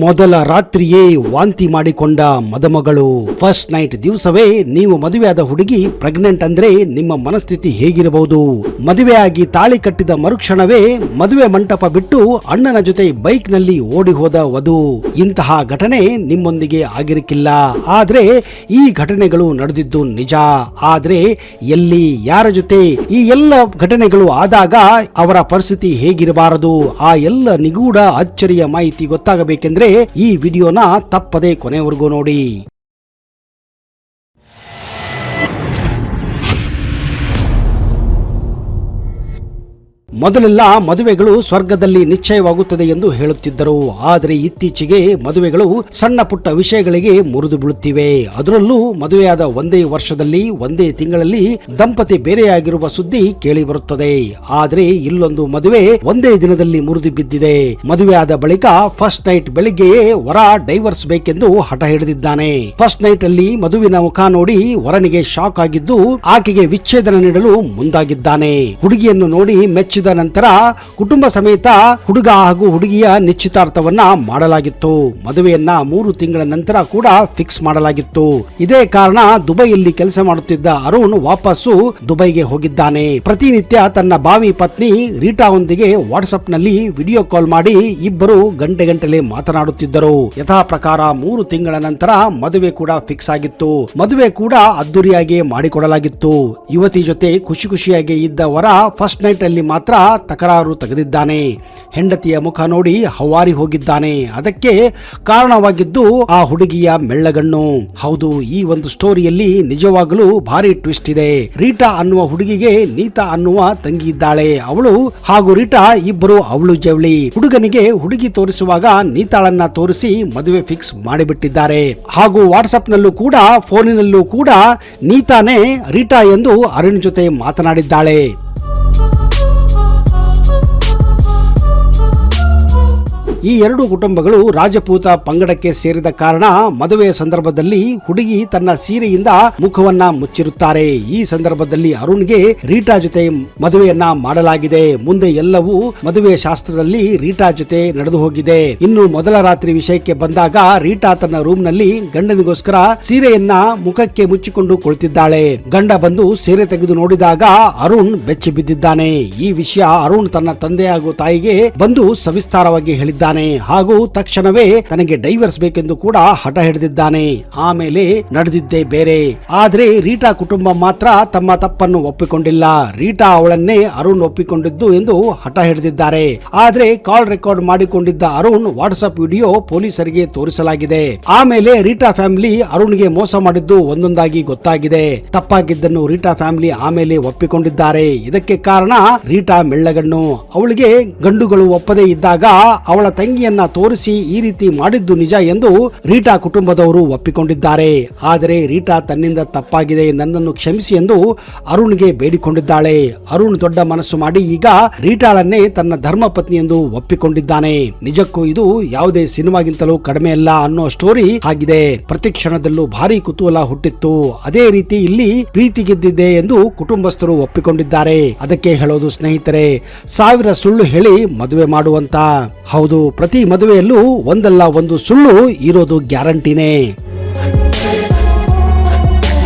ಮೊದಲ ರಾತ್ರಿಯೇ ವಾಂತಿ ಮಾಡಿಕೊಂಡ ಮದುಮಗಳು. ಫಸ್ಟ್ ನೈಟ್ ದಿವಸವೇ ನೀವು ಮದುವೆಯಾದ ಹುಡುಗಿ ಪ್ರೆಗ್ನೆಂಟ್ ಅಂದ್ರೆ ನಿಮ್ಮ ಮನಸ್ಥಿತಿ ಹೇಗಿರಬಹುದು? ಮದುವೆಯಾಗಿ ತಾಳಿ ಕಟ್ಟಿದ ಮರುಕ್ಷಣವೇ ಮದುವೆ ಮಂಟಪ ಬಿಟ್ಟು ಅಣ್ಣನ ಜೊತೆ ಬೈಕ್ ನಲ್ಲಿ ಓಡಿ ಹೋದ ವಧು. ಇಂತಹ ಘಟನೆ ನಿಮ್ಮೊಂದಿಗೆ ಆಗಿರಕ್ಕಿಲ್ಲ, ಆದ್ರೆ ಈ ಘಟನೆಗಳು ನಡೆದಿದ್ದು ನಿಜ. ಆದ್ರೆ ಎಲ್ಲಿ, ಯಾರ ಜೊತೆ ಈ ಎಲ್ಲ ಘಟನೆಗಳು ಆದಾಗ ಅವರ ಪರಿಸ್ಥಿತಿ ಹೇಗಿರಬಾರದು? ಆ ಎಲ್ಲ ನಿಗೂಢ ಅಚ್ಚರಿಯ ಮಾಹಿತಿ ಗೊತ್ತಾಗಬೇಕೆಂದ್ರೆ ಈ ವಿಡಿಯೋನ ತಪ್ಪದೆ ಕೊನೆವರೆಗೂ ನೋಡಿ. ಮೊದಲೆಲ್ಲ ಮದುವೆಗಳು ಸ್ವರ್ಗದಲ್ಲಿ ನಿಶ್ಚಯವಾಗುತ್ತದೆ ಎಂದು ಹೇಳುತ್ತಿದ್ದರು. ಆದರೆ ಇತ್ತೀಚೆಗೆ ಮದುವೆಗಳು ಸಣ್ಣ ಪುಟ್ಟ ವಿಷಯಗಳಿಗೆ ಮುರಿದು ಬೀಳುತ್ತಿವೆ. ಅದರಲ್ಲೂ ಮದುವೆಯಾದ ಒಂದೇ ವರ್ಷದಲ್ಲಿ ಒಂದೇ ತಿಂಗಳಲ್ಲಿ ದಂಪತಿ ಬೇರೆಯಾಗಿರುವ ಸುದ್ದಿ ಕೇಳಿ ಬರುತ್ತದೆ. ಆದರೆ ಇಲ್ಲೊಂದು ಮದುವೆ ಒಂದೇ ದಿನದಲ್ಲಿ ಮುರಿದು ಬಿದ್ದಿದೆ. ಮದುವೆಯಾದ ಬಳಿಕ ಫಸ್ಟ್ ನೈಟ್ ಬೆಳಿಗ್ಗೆಯೇ ವರ ಡೈವರ್ಸ್ ಬೇಕೆಂದು ಹಠ ಹಿಡಿದಿದ್ದಾನೆ. ಫಸ್ಟ್ ನೈಟ್ ಅಲ್ಲಿ ಮದುವಿನ ಮುಖ ನೋಡಿ ವರನಿಗೆ ಶಾಕ್ ಆಗಿದ್ದು ಆಕೆಗೆ ವಿಚ್ಛೇದನ ನೀಡಲು ಮುಂದಾಗಿದ್ದಾನೆ. ಹುಡುಗಿಯನ್ನು ನೋಡಿ ಮೆಚ್ಚಿದ ನಂತರ ಕುಟುಂಬ ಸಮೇತ ಹುಡುಗ ಹಾಗೂ ಹುಡುಗಿಯ ನಿಶ್ಚಿತಾರ್ಥವನ್ನ ಮಾಡಲಾಗಿತ್ತು. ಮದುವೆಯನ್ನ 3 ತಿಂಗಳ ನಂತರ ಕೂಡ ಫಿಕ್ಸ್ ಮಾಡಲಾಗಿತ್ತು. ಇದೇ ಕಾರಣ ದುಬೈಯಲ್ಲಿ ಕೆಲಸ ಮಾಡುತ್ತಿದ್ದ ಅರುಣ್ ವಾಪಸ್ಸು ದುಬೈಗೆ ಹೋಗಿದ್ದಾನೆ. ಪ್ರತಿನಿತ್ಯ ತನ್ನ ಬಾವಿ ಪತ್ನಿ ರೀಟಾ ಒಂದಿಗೆ ವಾಟ್ಸ್ಆಪ್ ನಲ್ಲಿ ವಿಡಿಯೋ ಕಾಲ್ ಮಾಡಿ ಇಬ್ಬರು ಗಂಟೆಗಟ್ಟಲೆ ಮಾತನಾಡುತ್ತಿದ್ದರು. ಯಥಾ ಪ್ರಕಾರ 3 ತಿಂಗಳ ನಂತರ ಮದುವೆ ಕೂಡ ಫಿಕ್ಸ್ ಆಗಿತ್ತು. ಮದುವೆ ಕೂಡ ಅದ್ದೂರಿಯಾಗಿ ಮಾಡಿಕೊಡಲಾಗಿತ್ತು. ಯುವತಿ ಜೊತೆ ಖುಷಿ ಖುಷಿಯಾಗಿ ಇದ್ದ ವರ ಫಸ್ಟ್ ನೈಟ್ ಅಲ್ಲಿ ಮಾತ್ರ ತಕರಾರು ತೆಗೆದಿದ್ದಾನೆ. ಹೆಂಡತಿಯ ಮುಖ ನೋಡಿ ಹವಾರಿ ಹೋಗಿದ್ದಾನೆ. ಅದಕ್ಕೆ ಕಾರಣವಾಗಿದ್ದು ಆ ಹುಡುಗಿಯ ಮೆಳ್ಳಗಣ್ಣು. ಹೌದು, ಈ ಒಂದು ಸ್ಟೋರಿಯಲ್ಲಿ ನಿಜವಾಗಲೂ ಭಾರಿ ಟ್ವಿಸ್ಟ್ ಇದೆ. ರೀಟಾ ಅನ್ನುವ ಹುಡುಗಿಗೆ ನೀತಾ ಅನ್ನುವ ತಂಗಿ ಇದ್ದಾಳೆ. ಅವಳು ಹಾಗೂ ರೀಟಾ ಇಬ್ಬರು ಅವಳು ಜವಳಿ. ಹುಡುಗನಿಗೆ ಹುಡುಗಿ ತೋರಿಸುವಾಗ ನೀತಾಳನ್ನ ತೋರಿಸಿ ಮದುವೆ ಫಿಕ್ಸ್ ಮಾಡಿಬಿಟ್ಟಿದ್ದಾರೆ. ಹಾಗೂ ವಾಟ್ಸ್ಆಪ್ ನಲ್ಲೂ ಕೂಡ ಫೋನಿನಲ್ಲೂ ಕೂಡ ನೀತಾನೇ ರೀಟಾ ಎಂದು ಅರುಣ್ ಜೊತೆ ಮಾತನಾಡಿದ್ದಾಳೆ. ಈ ಎರಡು ಕುಟುಂಬಗಳು ರಾಜಪೂತ ಪಂಗಡಕ್ಕೆ ಸೇರಿದ ಕಾರಣ ಮದುವೆಯ ಸಂದರ್ಭದಲ್ಲಿ ಹುಡುಗಿ ತನ್ನ ಸೀರೆಯಿಂದ ಮುಖವನ್ನ ಮುಚ್ಚಿರುತ್ತಾರೆ. ಈ ಸಂದರ್ಭದಲ್ಲಿ ಅರುಣ್ಗೆ ರೀಟಾ ಜೊತೆ ಮದುವೆಯನ್ನ ಮಾಡಲಾಗಿದೆ. ಮುಂದೆ ಎಲ್ಲವೂ ಮದುವೆಯ ಶಾಸ್ತ್ರದಲ್ಲಿ ರೀಟಾ ಜೊತೆ ನಡೆದು ಹೋಗಿದೆ. ಇನ್ನು ಮೊದಲ ರಾತ್ರಿ ವಿಷಯಕ್ಕೆ ಬಂದಾಗ ರೀಟಾ ತನ್ನ ರೂಮ್ ನಲ್ಲಿ ಗಂಡನಿಗೋಸ್ಕರ ಸೀರೆಯನ್ನ ಮುಖಕ್ಕೆ ಮುಚ್ಚಿಕೊಂಡು ಕುಳಿತಿದ್ದಾಳೆ. ಗಂಡ ಬಂದು ಸೀರೆ ತೆಗೆದು ನೋಡಿದಾಗ ಅರುಣ್ ಬೆಚ್ಚಿ ಬಿದ್ದಿದ್ದಾನೆ. ಈ ವಿಷಯ ಅರುಣ್ ತನ್ನ ತಂದೆ ಹಾಗೂ ತಾಯಿಗೆ ಬಂದು ಸವಿಸ್ತಾರವಾಗಿ ಹೇಳಿದ್ದಾನೆ. ಹಾಗೂ ತಕ್ಷಣವೇ ತನಗೆ ಡೈವರ್ಸ್ ಬೇಕೆಂದು ಕೂಡ ಹಠ ಹಿಡಿದಿದ್ದಾನೆ. ಆಮೇಲೆ ನಡೆದಿದ್ದೇ ಬೇರೆ. ಆದ್ರೆ ರೀಟಾ ಕುಟುಂಬ ಮಾತ್ರ ತಮ್ಮ ತಪ್ಪನ್ನು ಒಪ್ಪಿಕೊಂಡಿಲ್ಲ. ರೀಟಾ ಅವಳನ್ನೇ ಅರುಣ್ ಒಪ್ಪಿಕೊಂಡಿದ್ದು ಎಂದು ಹಠ ಹಿಡಿದಿದ್ದಾರೆ. ಆದ್ರೆ ಕಾಲ್ ರೆಕಾರ್ಡ್ ಮಾಡಿಕೊಂಡಿದ್ದ ಅರುಣ್ ವಾಟ್ಸ್ಆಪ್ ವಿಡಿಯೋ ಪೊಲೀಸರಿಗೆ ತೋರಿಸಲಾಗಿದೆ. ಆಮೇಲೆ ರೀಟಾ ಫ್ಯಾಮಿಲಿ ಅರುಣ್ಗೆ ಮೋಸ ಮಾಡಿದ್ದು ಒಂದೊಂದಾಗಿ ಗೊತ್ತಾಗಿದೆ. ತಪ್ಪಾಗಿದ್ದನ್ನು ರೀಟಾ ಫ್ಯಾಮಿಲಿ ಆಮೇಲೆ ಒಪ್ಪಿಕೊಂಡಿದ್ದಾರೆ. ಇದಕ್ಕೆ ಕಾರಣ ರೀಟಾ ಮೆಳ್ಳಗಣ್ಣು. ಅವಳಿಗೆ ಗಂಡುಗಳು ಒಪ್ಪದೇ ಇದ್ದಾಗ ಅವಳ ತಂಗಿಯನ್ನ ತೋರಿಸಿ ಈ ರೀತಿ ಮಾಡಿದ್ದು ನಿಜ ಎಂದು ರೀಟಾ ಕುಟುಂಬದವರು ಒಪ್ಪಿಕೊಂಡಿದ್ದಾರೆ. ಆದರೆ ರೀಟಾ ತನ್ನಿಂದ ತಪ್ಪಾಗಿದೆ, ನನ್ನನ್ನು ಕ್ಷಮಿಸಿ ಎಂದು ಅರುಣ್ಗೆ ಬೇಡಿಕೊಂಡಿದ್ದಾಳೆ. ಅರುಣ್ ದೊಡ್ಡ ಮನಸ್ಸು ಮಾಡಿ ಈಗ ರೀಟಾಳನ್ನೇ ತನ್ನ ಧರ್ಮ ಪತ್ನಿ ಎಂದು ಒಪ್ಪಿಕೊಂಡಿದ್ದಾನೆ. ನಿಜಕ್ಕೂ ಇದು ಯಾವುದೇ ಸಿನಿಮಾಗಿಂತಲೂ ಕಡಿಮೆ ಅಲ್ಲ ಅನ್ನೋ ಸ್ಟೋರಿ ಆಗಿದೆ. ಪ್ರತಿ ಕ್ಷಣದಲ್ಲೂ ಭಾರಿ ಕುತೂಹಲ ಹುಟ್ಟಿತ್ತು. ಅದೇ ರೀತಿ ಇಲ್ಲಿ ಪ್ರೀತಿ ಗೆದ್ದಿದೆ ಎಂದು ಕುಟುಂಬಸ್ಥರು ಒಪ್ಪಿಕೊಂಡಿದ್ದಾರೆ. ಅದಕ್ಕೆ ಹೇಳೋದು ಸ್ನೇಹಿತರೆ, 1000 ಸುಳ್ಳು ಹೇಳಿ ಮದುವೆ ಮಾಡುವಂತ. ಹೌದು, ಪ್ರತಿ ಮದುವೆಯಲ್ಲೂ ಒಂದಲ್ಲ ಒಂದು ಸುಳ್ಳು ಇರೋದು ಗ್ಯಾರಂಟಿನೇ.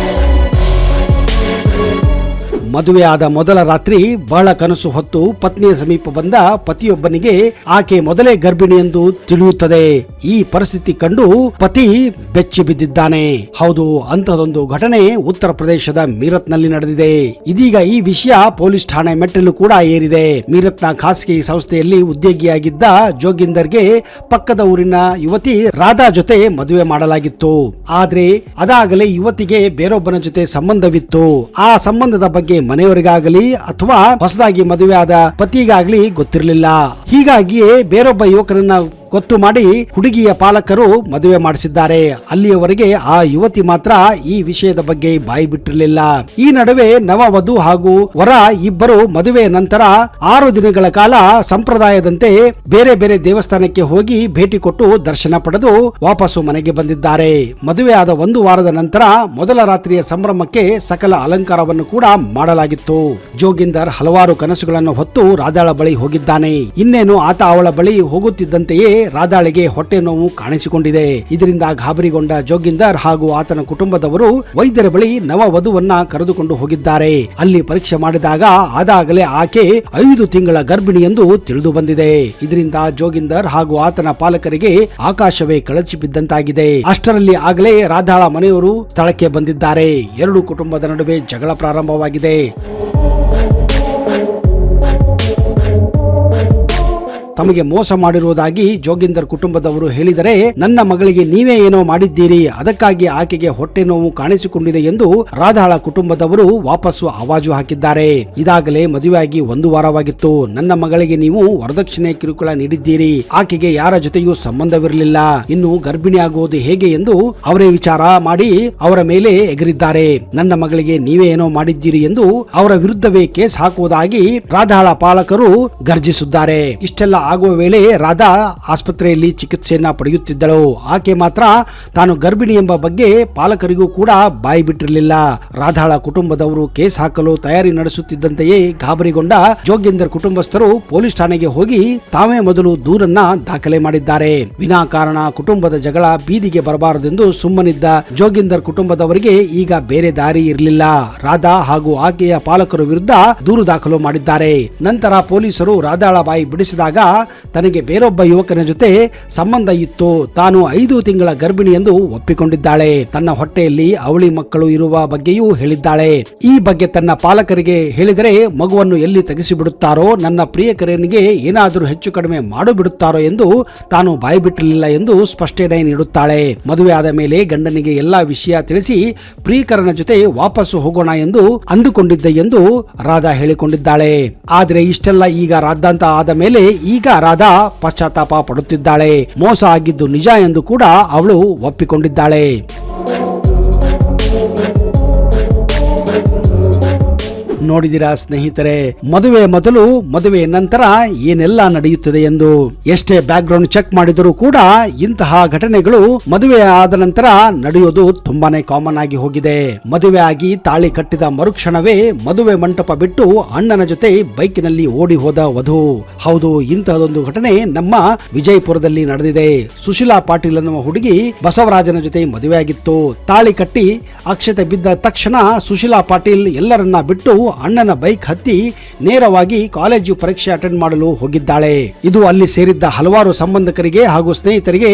ಮದುವೆಯಾದ ಮೊದಲ ರಾತ್ರಿ ಬಹಳ ಕನಸು ಹೊತ್ತು ಪತ್ನಿಯ ಸಮೀಪ ಬಂದ ಪತಿಯೊಬ್ಬನಿಗೆ ಆಕೆ ಮೊದಲೇ ಗರ್ಭಿಣಿ ಎಂದು ತಿಳಿಯುತ್ತದೆ. ಈ ಪರಿಸ್ಥಿತಿ ಕಂಡು ಪತಿ ಬೆಚ್ಚಿ ಬಿದ್ದಿದ್ದಾನೆ. ಹೌದು, ಅಂತಹದೊಂದು ಘಟನೆ ಉತ್ತರ ಪ್ರದೇಶದ ಮೀರತ್ ನಲ್ಲಿ ನಡೆದಿದೆ. ಇದೀಗ ಈ ವಿಷಯ ಪೊಲೀಸ್ ಠಾಣೆ ಮೆಟ್ಟಿಲು ಕೂಡ ಏರಿದೆ. ಮೀರತ್ನ ಖಾಸಗಿ ಸಂಸ್ಥೆಯಲ್ಲಿ ಉದ್ಯೋಗಿಯಾಗಿದ್ದ ಜೋಗಿಂದರ್ಗೆ ಪಕ್ಕದ ಊರಿನ ಯುವತಿ ರಾಧಾ ಜೊತೆ ಮದುವೆ ಮಾಡಲಾಗಿತ್ತು. ಆದ್ರೆ ಅದಾಗಲೇ ಯುವತಿಗೆ ಬೇರೊಬ್ಬನ ಜೊತೆ ಸಂಬಂಧವಿತ್ತು. ಆ ಸಂಬಂಧದ ಬಗ್ಗೆ ಮನೆಯವರಿಗಾಗಲಿ ಅಥವಾ ಹೊಸದಾಗಿ ಮದುವೆಯಾದ ಪತಿಗಾಗಲಿ ಗೊತ್ತಿರಲಿಲ್ಲ. ಹೀಗಾಗಿಯೇ ಬೇರೊಬ್ಬ ಯುವಕರನ್ನ ಗೊತ್ತು ಮಾಡಿ ಹುಡುಗಿಯ ಪಾಲಕರು ಮದುವೆ ಮಾಡಿಸಿದ್ದಾರೆ. ಅಲ್ಲಿಯವರೆಗೆ ಆ ಯುವತಿ ಮಾತ್ರ ಈ ವಿಷಯದ ಬಗ್ಗೆ ಬಾಯಿ ಬಿಟ್ಟಿರಲಿಲ್ಲ. ಈ ನಡುವೆ ನವವಧು ಹಾಗೂ ವರ ಇಬ್ಬರು ಮದುವೆಯ ನಂತರ 6 ದಿನಗಳ ಕಾಲ ಸಂಪ್ರದಾಯದಂತೆ ಬೇರೆ ಬೇರೆ ದೇವಸ್ಥಾನಕ್ಕೆ ಹೋಗಿ ಭೇಟಿ ಕೊಟ್ಟು ದರ್ಶನ ಪಡೆದು ವಾಪಸ್ಸು ಮನೆಗೆ ಬಂದಿದ್ದಾರೆ. ಮದುವೆಯಾದ 1 ವಾರದ ನಂತರ ಮೊದಲ ರಾತ್ರಿಯ ಸಂಭ್ರಮಕ್ಕೆ ಸಕಲ ಅಲಂಕಾರವನ್ನು ಕೂಡ ಮಾಡಲಾಗಿತ್ತು. ಜೋಗಿಂದರ್ ಹಲವಾರು ಕನಸುಗಳನ್ನು ಹೊತ್ತು ರಾಧಾಳ ಬಳಿ ಹೋಗಿದ್ದಾನೆ. ಇನ್ನೇನು ಆತ ಅವಳ ಬಳಿ ಹೋಗುತ್ತಿದ್ದಂತೆಯೇ ರಾಧಾಳಿಗೆ ಹೊಟ್ಟೆ ನೋವು ಕಾಣಿಸಿಕೊಂಡಿದೆ. ಇದರಿಂದ ಗಾಬರಿಗೊಂಡ ಜೋಗಿಂದರ್ ಹಾಗೂ ಆತನ ಕುಟುಂಬದವರು ವೈದ್ಯರ ಬಳಿ ನವ ವಧುವನ್ನ ಕರೆದುಕೊಂಡು ಹೋಗಿದ್ದಾರೆ. ಅಲ್ಲಿ ಪರೀಕ್ಷೆ ಮಾಡಿದಾಗ ಅದಾಗಲೇ ಆಕೆ 5 ತಿಂಗಳ ಗರ್ಭಿಣಿ ಎಂದು ತಿಳಿದು ಬಂದಿದೆ. ಇದರಿಂದ ಜೋಗಿಂದರ್ ಹಾಗೂ ಆತನ ಪಾಲಕರಿಗೆ ಆಕಾಶವೇ ಕಳಚಿ ಬಿದ್ದಂತಾಗಿದೆ. ಅಷ್ಟರಲ್ಲಿ ಆಗಲೇ ರಾಧಾಳ ಮನೆಯವರು ಸ್ಥಳಕ್ಕೆ ಬಂದಿದ್ದಾರೆ. ಎರಡು ಕುಟುಂಬದ ನಡುವೆ ಜಗಳ ಪ್ರಾರಂಭವಾಗಿದೆ. ತಮಗೆ ಮೋಸ ಮಾಡಿರುವುದಾಗಿ ಜೋಗಿಂದರ್ ಕುಟುಂಬದವರು ಹೇಳಿದರೆ, ನನ್ನ ಮಗಳಿಗೆ ನೀವೇ ಏನೋ ಮಾಡಿದ್ದೀರಿ, ಅದಕ್ಕಾಗಿ ಆಕೆಗೆ ಹೊಟ್ಟೆ ನೋವು ಕಾಣಿಸಿಕೊಂಡಿದೆ ಎಂದು ರಾಧಾಳ ಕುಟುಂಬದವರು ವಾಪಸ್ಸು ಆವಾಜು ಹಾಕಿದ್ದಾರೆ. ಇದಾಗಲೇ ಮದುವೆಯಾಗಿ 1 ವಾರವಾಗಿತ್ತು. ನನ್ನ ಮಗಳಿಗೆ ನೀವು ವರದಕ್ಷಿಣೆ ಕಿರುಕುಳ ನೀಡಿದ್ದೀರಿ, ಆಕೆಗೆ ಯಾರ ಜೊತೆಯೂ ಸಂಬಂಧವಿರಲಿಲ್ಲ, ಇನ್ನು ಗರ್ಭಿಣಿಯಾಗುವುದು ಹೇಗೆ ಎಂದು ಅವರೇ ವಿಚಾರ ಮಾಡಿ ಅವರ ಮೇಲೆ ಎಗರಿದ್ದಾರೆ. ನನ್ನ ಮಗಳಿಗೆ ನೀವೇ ಏನೋ ಮಾಡಿದ್ದೀರಿ ಎಂದು ಅವರ ವಿರುದ್ಧವೇ ಕೇಸ್ ಹಾಕುವುದಾಗಿ ರಾಧಾಳ ಪಾಲಕರು ಗರ್ಜಿಸಿದ್ದಾರೆ. ಇಷ್ಟೆಲ್ಲ ಆಗುವ ವೇಳೆ ರಾಧಾ ಆಸ್ಪತ್ರೆಯಲ್ಲಿ ಚಿಕಿತ್ಸೆಯನ್ನ ಪಡೆಯುತ್ತಿದ್ದಳು. ಆಕೆ ಮಾತ್ರ ತಾನು ಗರ್ಭಿಣಿ ಎಂಬ ಬಗ್ಗೆ ಪಾಲಕರಿಗೂ ಕೂಡ ಬಾಯಿ ಬಿಟ್ಟಿರಲಿಲ್ಲ. ರಾಧಾಳ ಕುಟುಂಬದವರು ಕೇಸ್ ಹಾಕಲು ತಯಾರಿ ನಡೆಸುತ್ತಿದ್ದಂತೆಯೇ ಗಾಬರಿಗೊಂಡ ಜೋಗಿಂದರ್ ಕುಟುಂಬಸ್ಥರು ಪೊಲೀಸ್ ಠಾಣೆಗೆ ಹೋಗಿ ತಾವೇ ಮೊದಲು ದೂರನ್ನ ದಾಖಲೆ ಮಾಡಿದ್ದಾರೆ. ವಿನಾಕಾರಣ ಕುಟುಂಬದ ಜಗಳ ಬೀದಿಗೆ ಬರಬಾರದೆಂದು ಸುಮ್ಮನಿದ್ದ ಜೋಗಿಂದರ್ ಕುಟುಂಬದವರಿಗೆ ಈಗ ಬೇರೆ ದಾರಿ ಇರಲಿಲ್ಲ. ರಾಧಾ ಹಾಗೂ ಆಕೆಯ ಪಾಲಕರ ವಿರುದ್ಧ ದೂರು ದಾಖಲು ಮಾಡಿದ್ದಾರೆ. ನಂತರ ಪೊಲೀಸರು ರಾಧಾಳ ಬಾಯಿ ಬಿಡಿಸಿದಾಗ ತನಗೆ ಬೇರೊಬ್ಬ ಯುವಕನ ಜೊತೆ ಸಂಬಂಧ ಇತ್ತು, ತಾನು 5 ತಿಂಗಳ ಗರ್ಭಿಣಿ ಎಂದು ಒಪ್ಪಿಕೊಂಡಿದ್ದಾಳೆ. ತನ್ನ ಹೊಟ್ಟೆಯಲ್ಲಿ ಅವಳಿ ಮಕ್ಕಳು ಇರುವ ಬಗ್ಗೆಯೂ ಹೇಳಿದ್ದಾಳೆ. ಈ ಬಗ್ಗೆ ತನ್ನ ಪಾಲಕರಿಗೆ ಹೇಳಿದರೆ ಮಗುವನ್ನು ಎಲ್ಲಿ ತೆಗೆಸಿಬಿಡುತ್ತಾರೋ, ನನ್ನ ಪ್ರಿಯಕರನಿಗೆ ಏನಾದರೂ ಹೆಚ್ಚು ಕಡಿಮೆ ಮಾಡಿಬಿಡುತ್ತಾರೋ ಎಂದು ತಾನು ಬಾಯಿ ಬಿಟ್ಟಿರಲಿಲ್ಲ ಎಂದು ಸ್ಪಷ್ಟನೆ ನೀಡುತ್ತಾಳೆ. ಮದುವೆ ಆದ ಮೇಲೆ ಗಂಡನಿಗೆ ಎಲ್ಲಾ ವಿಷಯ ತಿಳಿಸಿ ಪ್ರಿಯಕರನ ಜೊತೆ ವಾಪಸ್ಸು ಹೋಗೋಣ ಎಂದು ಅಂದುಕೊಂಡಿದ್ದೆ ಎಂದು ರಾಧಾ ಹೇಳಿಕೊಂಡಿದ್ದಾಳೆ. ಆದರೆ ಇಷ್ಟೆಲ್ಲ ಈಗ ರಾಧಾಂತ ಆದ ಮೇಲೆ ಈಗ ರಾಧಾ ಪಶ್ಚಾತ್ತಾಪ ಪಡುತ್ತಿದ್ದಾಳೆ. ಮೋಸ ಆಗಿದ್ದು ನಿಜ ಎಂದು ಕೂಡ ಅವಳು ಒಪ್ಪಿಕೊಂಡಿದ್ದಾಳೆ. ನೋಡಿದಿರಾ ಸ್ನೇಹಿತರೆ, ಮದುವೆ ಮೊದಲು ಮದುವೆ ನಂತರ ಏನೆಲ್ಲ ನಡೆಯುತ್ತದೆ ಎಂದು. ಎಷ್ಟೇ ಬ್ಯಾಕ್ ಗ್ರೌಂಡ್ ಚೆಕ್ ಮಾಡಿದರೂ ಕೂಡ ಇಂತಹ ಘಟನೆಗಳು ಮದುವೆ ಆದ ನಂತರ ನಡೆಯೋದು ತುಂಬಾನೇ ಕಾಮನ್ ಆಗಿ ಹೋಗಿದೆ. ಮದುವೆ ಆಗಿ ತಾಳಿ ಕಟ್ಟಿದ ಮರುಕ್ಷಣವೇ ಮದುವೆ ಮಂಟಪ ಬಿಟ್ಟು ಅಣ್ಣನ ಜೊತೆ ಬೈಕಿನಲ್ಲಿ ಓಡಿ ಹೋದ ವಧು. ಹೌದು, ಇಂತಹದೊಂದು ಘಟನೆ ನಮ್ಮ ವಿಜಯಪುರದಲ್ಲಿ ನಡೆದಿದೆ. ಸುಶೀಲಾ ಪಾಟೀಲ್ ಅನ್ನುವ ಹುಡುಗಿ ಬಸವರಾಜನ ಜೊತೆ ಮದುವೆಯಾಗಿತ್ತು. ತಾಳಿ ಕಟ್ಟಿ ಅಕ್ಷತೆ ಬಿದ್ದ ತಕ್ಷಣ ಸುಶೀಲಾ ಪಾಟೀಲ್ ಎಲ್ಲರನ್ನ ಬಿಟ್ಟು ಅಣ್ಣನ ಬೈಕ್ ಹತ್ತಿ ನೇರವಾಗಿ ಕಾಲೇಜು ಪರೀಕ್ಷೆ ಅಟೆಂಡ್ ಮಾಡಲು ಹೋಗಿದ್ದಾಳೆ. ಇದು ಅಲ್ಲಿ ಸೇರಿದ್ದ ಹಲವಾರು ಸಂಬಂಧಿಕರಿಗೆ ಹಾಗೂ ಸ್ನೇಹಿತರಿಗೆ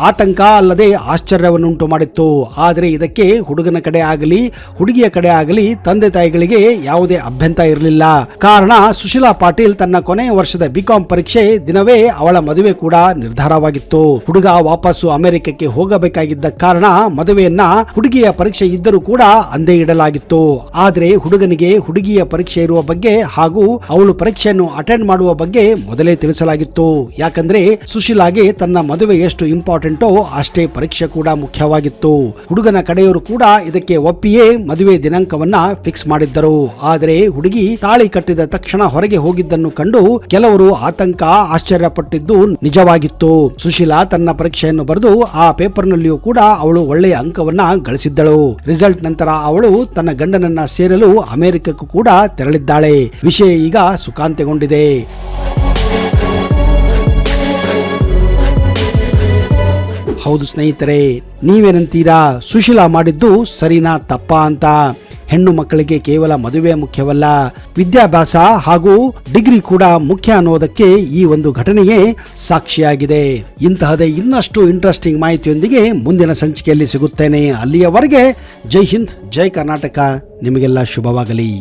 ಆತಂಕ ಅಲ್ಲದೆ ಆಶ್ಚರ್ಯವನ್ನುಂಟು ಮಾಡಿತ್ತು. ಆದರೆ ಇದಕ್ಕೆ ಹುಡುಗನ ಕಡೆ ಆಗಲಿ ಹುಡುಗಿಯ ಕಡೆ ಆಗಲಿ ತಂದೆ ತಾಯಿಗಳಿಗೆ ಯಾವುದೇ ಅಭ್ಯಂತರ ಇರಲಿಲ್ಲ. ಕಾರಣ ಸುಶೀಲಾ ಪಾಟೀಲ್ ತನ್ನ ಕೊನೆಯ ವರ್ಷದ ಬಿಕಾಂ ಪರೀಕ್ಷೆ ದಿನವೇ ಅವಳ ಮದುವೆ ಕೂಡ ನಿರ್ಧಾರವಾಗಿತ್ತು. ಹುಡುಗ ವಾಪಸ್ಸು ಅಮೆರಿಕಕ್ಕೆ ಹೋಗಬೇಕಾಗಿದ್ದ ಕಾರಣ ಮದುವೆಯನ್ನ ಹುಡುಗಿಯ ಪರೀಕ್ಷೆ ಇದ್ದರೂ ಕೂಡ ಅಂದೇ ಇಡಲಾಗಿತ್ತು. ಆದರೆ ಹುಡುಗನಿಗೆ ಹುಡುಗಿಯ ಪರೀಕ್ಷೆ ಇರುವ ಬಗ್ಗೆ ಹಾಗೂ ಅವಳು ಪರೀಕ್ಷೆಯನ್ನು ಅಟೆಂಡ್ ಮಾಡುವ ಬಗ್ಗೆ ಮೊದಲೇ ತಿಳಿಸಲಾಗಿತ್ತು. ಯಾಕಂದ್ರೆ ಸುಶೀಲಾಗೆ ತನ್ನ ಮದುವೆ ಎಷ್ಟು ಇಂಪಾರ್ಟೆಂಟೋ ಅಷ್ಟೇ ಪರೀಕ್ಷೆ ಕೂಡ ಮುಖ್ಯವಾಗಿತ್ತು. ಹುಡುಗನ ಕಡೆಯವರು ಕೂಡ ಇದಕ್ಕೆ ಒಪ್ಪಿಯೇ ಮದುವೆ ದಿನಾಂಕವನ್ನ ಫಿಕ್ಸ್ ಮಾಡಿದ್ದರು. ಆದರೆ ಹುಡುಗಿ ತಾಳಿ ಕಟ್ಟಿದ ತಕ್ಷಣ ಹೊರಗೆ ಹೋಗಿದ್ದನ್ನು ಕಂಡು ಕೆಲವರು ಆತಂಕ ಆಶ್ಚರ್ಯಪಟ್ಟಿದ್ದು ನಿಜವಾಗಿತ್ತು. ಸುಶೀಲಾ ತನ್ನ ಪರೀಕ್ಷೆಯನ್ನು ಬರೆದು ಆ ಪೇಪರ್ನಲ್ಲಿಯೂ ಕೂಡ ಅವಳು ಒಳ್ಳೆಯ ಅಂಕವನ್ನ ಗಳಿಸಿದ್ದಳು. ರಿಸಲ್ಟ್ ನಂತರ ಅವಳು ತನ್ನ ಗಂಡನನ್ನ ಸೇರಲು ಅಮೆರಿಕಕ್ಕೂ ಕೂಡ ತೆರಳಿದ್ದಾಳೆ. ವಿಷಯ ಈಗ ಸುಖಾಂತ್ಯಗೊಂಡಿದೆ. ಹೌದು ಸ್ನೇಹಿತರೆ, ನೀವೇನಂತೀರಾ? ಸುಶೀಲಾ ಮಾಡಿದ್ದು ಸರಿನಾ ತಪ್ಪಾ ಅಂತ? ಹೆಣ್ಣು ಮಕ್ಕಳಿಗೆ ಕೇವಲ ಮದುವೆ ಮುಖ್ಯವಲ್ಲ, ವಿದ್ಯಾಭ್ಯಾಸ ಹಾಗೂ ಡಿಗ್ರಿ ಕೂಡ ಮುಖ್ಯ ಅನ್ನೋದಕ್ಕೆ ಈ ಒಂದು ಘಟನೆಯೇ ಸಾಕ್ಷಿಯಾಗಿದೆ. ಇಂತಹದೇ ಇನ್ನಷ್ಟು ಇಂಟ್ರೆಸ್ಟಿಂಗ್ ಮಾಹಿತಿಯೊಂದಿಗೆ ಮುಂದಿನ ಸಂಚಿಕೆಯಲ್ಲಿ ಸಿಗುತ್ತೇನೆ. ಅಲ್ಲಿಯವರೆಗೆ ಜೈ ಹಿಂದ್, ಜೈ ಕರ್ನಾಟಕ. ನಿಮಗೆಲ್ಲ ಶುಭವಾಗಲಿ.